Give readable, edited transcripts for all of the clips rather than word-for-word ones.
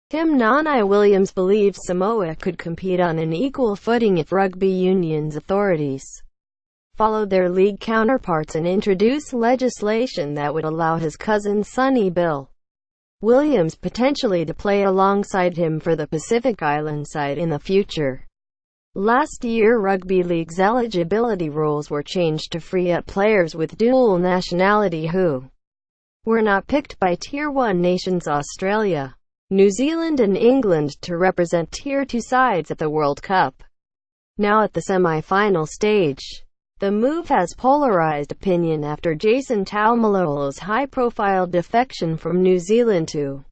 Tim Nanai-Williams believes Samoa could compete on an equal footing if rugby union's authorities followed their league counterparts and introduce legislation that would allow his cousin Sonny Bill Williams potentially to play alongside him for the Pacific Island side in the future. Last year, rugby league's eligibility rules were changed to free up players with dual nationality who were not picked by Tier 1 nations Australia, New Zealand and England to represent Tier 2 sides at the World Cup. Now at the semi-final stage, the move has polarized opinion after Jason Taumalolo's high-profile defection from New Zealand to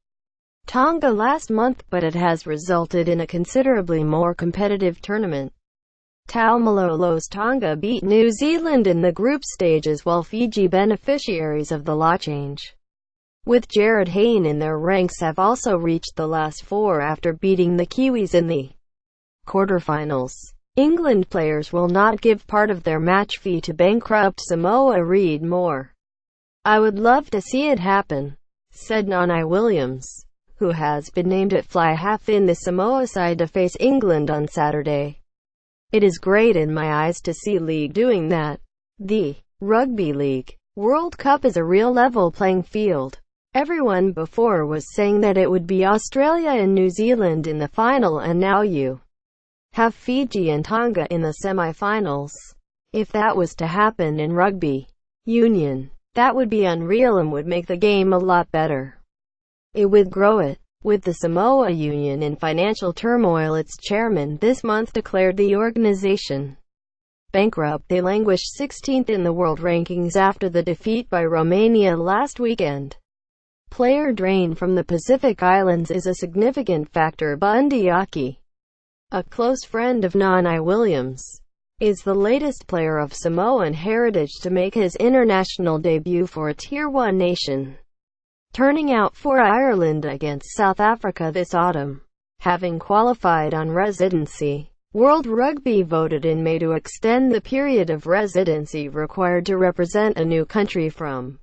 Tonga last month, but it has resulted in a considerably more competitive tournament. Taumalolo's Tonga beat New Zealand in the group stages, while Fiji, beneficiaries of the law change with Jared Hayne in their ranks, have also reached the last four after beating the Kiwis in the quarterfinals. England players will not give part of their match fee to bankrupt Samoa. Read more. "I would love to see it happen," said Nanai-Williams, who has been named at fly half in the Samoa side to face England on Saturday. "It is great in my eyes to see league doing that. The Rugby League World Cup is a real level playing field. Everyone before was saying that it would be Australia and New Zealand in the final, and now you have Fiji and Tonga in the semi-finals. If that was to happen in rugby union, that would be unreal and would make the game a lot better. It would grow it." With the Samoa Union in financial turmoil, its chairman this month declared the organization bankrupt. They languished 16th in the world rankings after the defeat by Romania last weekend. Player drain from the Pacific Islands is a significant factor. Bundy Aki, a close friend of Nanai-Williams, is the latest player of Samoan heritage to make his international debut for a Tier 1 nation, turning out for Ireland against South Africa this autumn. Having qualified on residency, World Rugby voted in May to extend the period of residency required to represent a new country from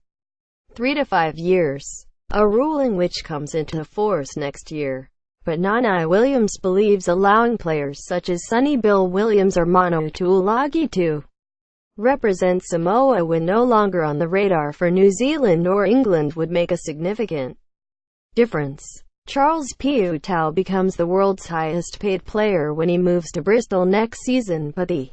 3 to 5 years, a ruling which comes into force next year. But Nanai-Williams believes allowing players such as Sonny Bill Williams or Manu Tuilagi to represent Samoa when no longer on the radar for New Zealand or England would make a significant difference. Charles Piutau becomes the world's highest paid player when he moves to Bristol next season, but the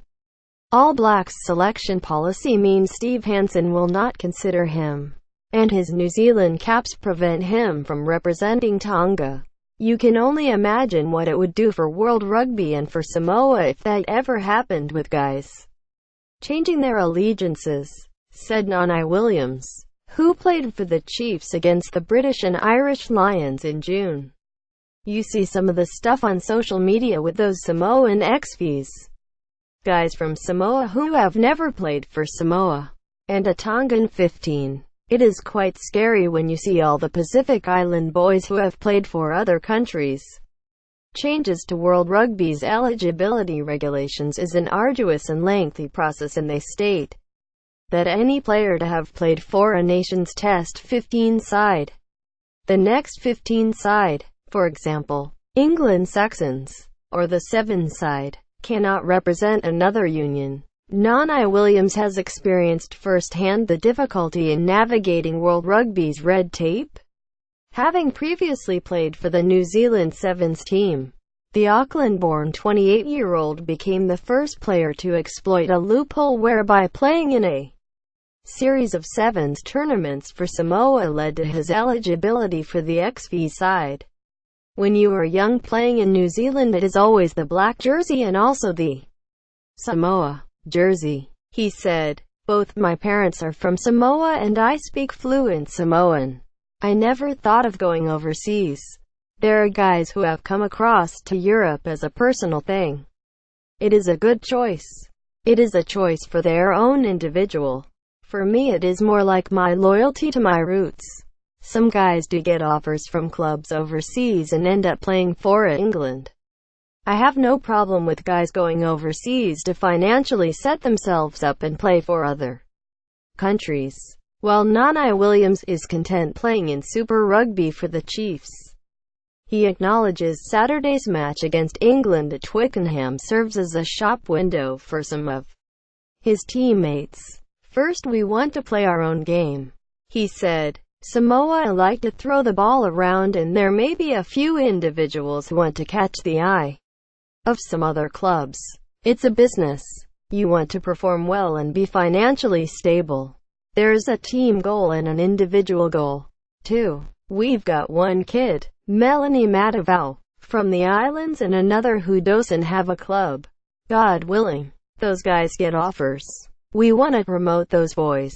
All Blacks selection policy means Steve Hansen will not consider him, and his New Zealand caps prevent him from representing Tonga. You can only imagine what it would do for World Rugby and for Samoa if that ever happened, with guys changing their allegiances, said Nanai-Williams, who played for the Chiefs against the British and Irish Lions in June. "You see some of the stuff on social media with those Samoan ex-Vs. Guys from Samoa who have never played for Samoa, and a Tongan 15. It is quite scary when you see all the Pacific Island boys who have played for other countries." Changes to World Rugby's eligibility regulations is an arduous and lengthy process, and they state that any player to have played for a nation's Test 15 side, the next 15 side, for example, England Saxons, or the 7 side, cannot represent another union. Nanai-Williams has experienced firsthand the difficulty in navigating World Rugby's red tape. Having previously played for the New Zealand Sevens team, the Auckland-born 28-year-old became the first player to exploit a loophole whereby playing in a series of Sevens tournaments for Samoa led to his eligibility for the XV side. "When you are young playing in New Zealand, it is always the black jersey and also the Samoa jersey," he said. "Both my parents are from Samoa and I speak fluent Samoan. I never thought of going overseas. There are guys who have come across to Europe as a personal thing. It is a good choice. It is a choice for their own individual. For me, it is more like my loyalty to my roots. Some guys do get offers from clubs overseas and end up playing for England. I have no problem with guys going overseas to financially set themselves up and play for other countries. while Nanai-Williams is content playing in Super Rugby for the Chiefs. He acknowledges Saturday's match against England at Twickenham serves as a shop window for some of his teammates. "First, we want to play our own game," he said. "Samoa like to throw the ball around, and there may be a few individuals who want to catch the eye of some other clubs. It's a business. You want to perform well and be financially stable. There's a team goal and an individual goal, too. We've got one kid, Melanie Matavao, from the islands, and another who doesn't have a club. God willing, those guys get offers. We want to promote those boys.